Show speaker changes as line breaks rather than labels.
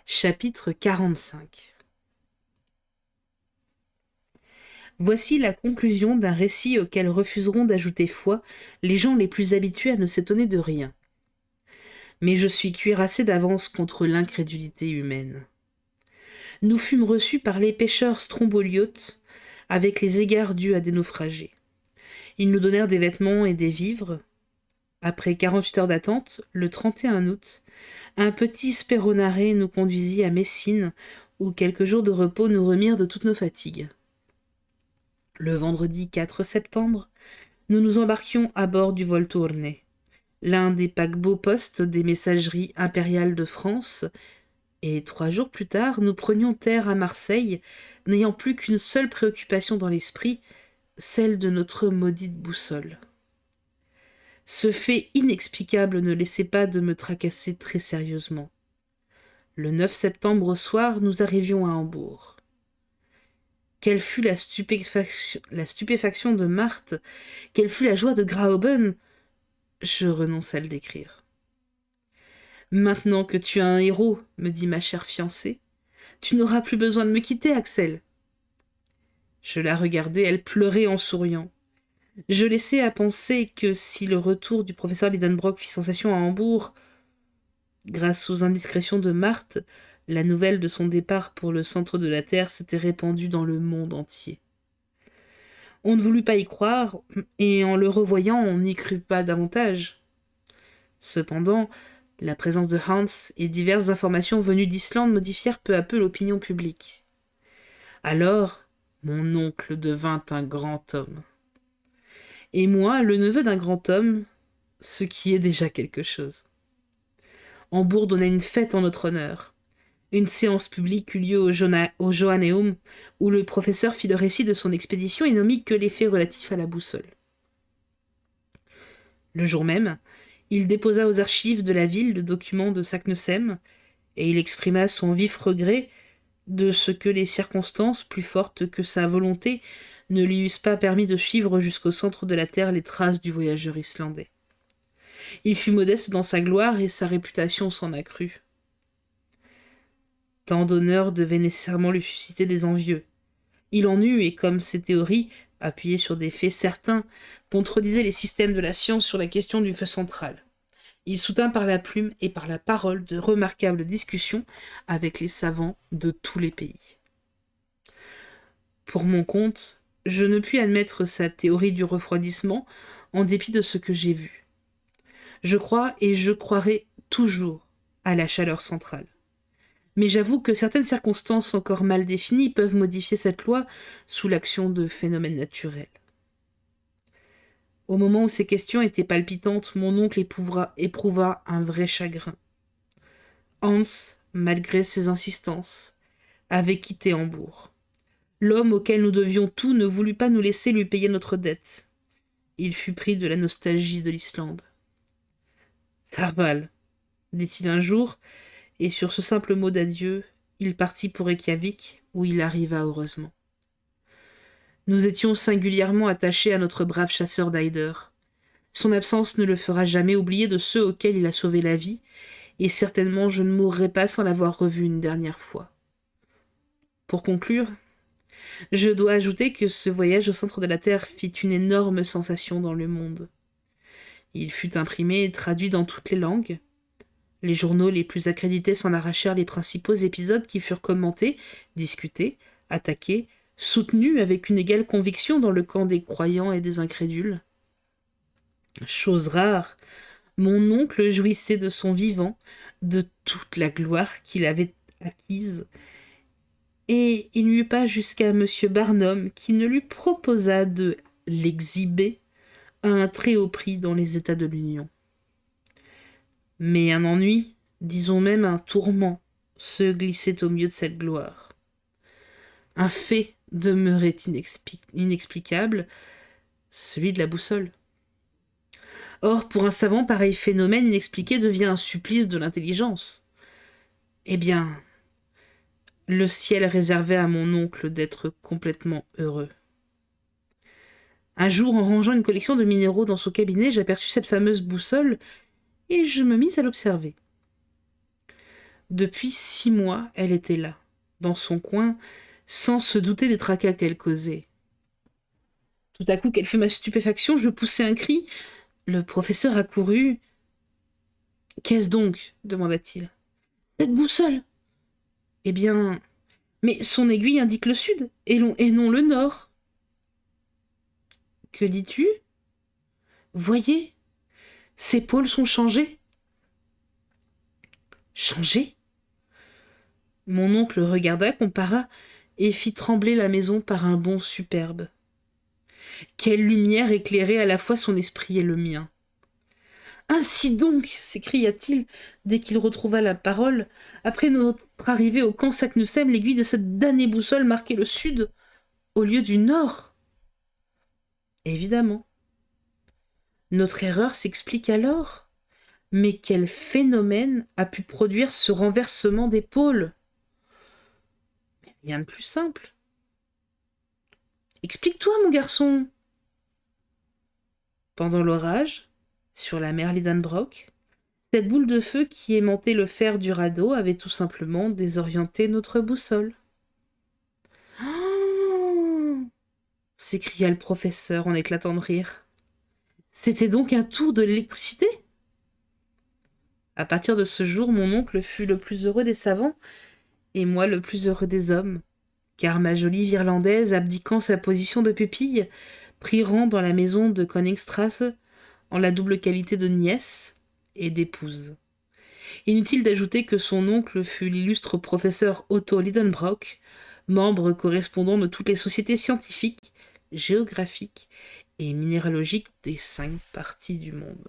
Chapitre 45. Voici la conclusion d'un récit auquel refuseront d'ajouter foi les gens les plus habitués à ne s'étonner de rien. Mais je suis cuirassé d'avance contre l'incrédulité humaine. Nous fûmes reçus par les pêcheurs stromboliotes avec les égards dus à des naufragés. Ils nous donnèrent des vêtements et des vivres. Après 48 heures d'attente, le 31 août, un petit speronare nous conduisit à Messine, où quelques jours de repos nous remirent de toutes nos fatigues. Le vendredi 4 septembre, nous nous embarquions à bord du Volturne, l'un des paquebots postes des messageries impériales de France, et 3 jours plus tard, nous prenions terre à Marseille, n'ayant plus qu'une seule préoccupation dans l'esprit, celle de notre maudite boussole. Ce fait inexplicable ne laissait pas de me tracasser très sérieusement. Le 9 septembre au soir, nous arrivions à Hambourg. Quelle fut la stupéfaction de Marthe, quelle fut la joie de Graüben, je renonce à le décrire. Maintenant que tu es un héros, me dit ma chère fiancée, tu n'auras plus besoin de me quitter, Axel. Je la regardai, elle pleurait en souriant. Je laissais à penser que si le retour du professeur Lidenbrock fit sensation à Hambourg, grâce aux indiscrétions de Marthe, la nouvelle de son départ pour le centre de la Terre s'était répandue dans le monde entier. On ne voulut pas y croire, et en le revoyant, on n'y crut pas davantage. Cependant, la présence de Hans et diverses informations venues d'Islande modifièrent peu à peu l'opinion publique. Alors, mon oncle devint un grand homme. Et moi, le neveu d'un grand homme, ce qui est déjà quelque chose. Hambourg donna une fête en notre honneur. Une séance publique eut lieu au Johanneum, où le professeur fit le récit de son expédition et n'omit que les faits relatifs à la boussole. Le jour même, il déposa aux archives de la ville le document de Saknussemm, et il exprima son vif regret de ce que les circonstances, plus fortes que sa volonté, ne lui eussent pas permis de suivre jusqu'au centre de la Terre les traces du voyageur islandais. Il fut modeste dans sa gloire et sa réputation s'en accrut. Tant d'honneur devait nécessairement lui susciter des envieux. Il en eut, et comme ses théories, appuyées sur des faits certains, contredisaient les systèmes de la science sur la question du feu central. Il soutint par la plume et par la parole de remarquables discussions avec les savants de tous les pays. Pour mon compte, je ne puis admettre sa théorie du refroidissement en dépit de ce que j'ai vu. Je crois et je croirai toujours à la chaleur centrale. Mais j'avoue que certaines circonstances encore mal définies peuvent modifier cette loi sous l'action de phénomènes naturels. Au moment où ces questions étaient palpitantes, mon oncle éprouva un vrai chagrin. Hans, malgré ses insistances, avait quitté Hambourg. L'homme auquel nous devions tout ne voulut pas nous laisser lui payer notre dette. Il fut pris de la nostalgie de l'Islande. « Farval », dit-il un jour, et sur ce simple mot d'adieu, il partit pour Reykjavik, où il arriva heureusement. Nous étions singulièrement attachés à notre brave chasseur d'Eider. Son absence ne le fera jamais oublier de ceux auxquels il a sauvé la vie, et certainement je ne mourrai pas sans l'avoir revu une dernière fois. Pour conclure, je dois ajouter que ce voyage au centre de la Terre fit une énorme sensation dans le monde. Il fut imprimé et traduit dans toutes les langues. Les journaux les plus accrédités s'en arrachèrent les principaux épisodes qui furent commentés, discutés, attaqués, soutenus avec une égale conviction dans le camp des croyants et des incrédules. Chose rare, mon oncle jouissait de son vivant, de toute la gloire qu'il avait acquise, et il n'y eut pas jusqu'à M. Barnum qui ne lui proposa de l'exhiber à un très haut prix dans les États de l'Union. Mais un ennui, disons même un tourment, se glissait au milieu de cette gloire. Un fait demeurait inexplicable, celui de la boussole. Or, pour un savant, pareil phénomène inexpliqué devient un supplice de l'intelligence. Eh bien, le ciel réservait à mon oncle d'être complètement heureux. Un jour, en rangeant une collection de minéraux dans son cabinet, j'aperçus cette fameuse boussole et je me mis à l'observer. Depuis 6 mois, elle était là, dans son coin, sans se douter des tracas qu'elle causait. Tout à coup, quelle fut ma stupéfaction, je poussai un cri. Le professeur accourut. « Qu'est-ce donc » demanda-t-il. « Cette boussole !»« Eh bien, mais son aiguille indique le sud, et non le nord. »« Que dis-tu ? Voyez, ses pôles sont changés. » « Changés ?» Mon oncle regarda, compara, et fit trembler la maison par un bond superbe. Quelle lumière éclairait à la fois son esprit et le mien. « Ainsi donc !» s'écria-t-il dès qu'il retrouva la parole. « Après notre arrivée au camp Saknussemm, l'aiguille de cette damnée boussole marquait le sud au lieu du nord. » Évidemment. Notre erreur s'explique alors. Mais quel phénomène a pu produire ce renversement des pôles ? Rien de plus simple. Explique-toi, mon garçon. Pendant l'orage, sur la mer Lidenbrock, cette boule de feu qui aimantait le fer du radeau avait tout simplement désorienté notre boussole. « Oh !» s'écria le professeur en éclatant de rire. « C'était donc un tour de l'électricité ?» À partir de ce jour, mon oncle fut le plus heureux des savants et moi le plus heureux des hommes, car ma jolie Virlandaise, abdiquant sa position de pupille, prit rang dans la maison de Koningstrasse en la double qualité de nièce et d'épouse. Inutile d'ajouter que son oncle fut l'illustre professeur Otto Lidenbrock, membre correspondant de toutes les sociétés scientifiques, géographiques et minéralogiques des 5 parties du monde.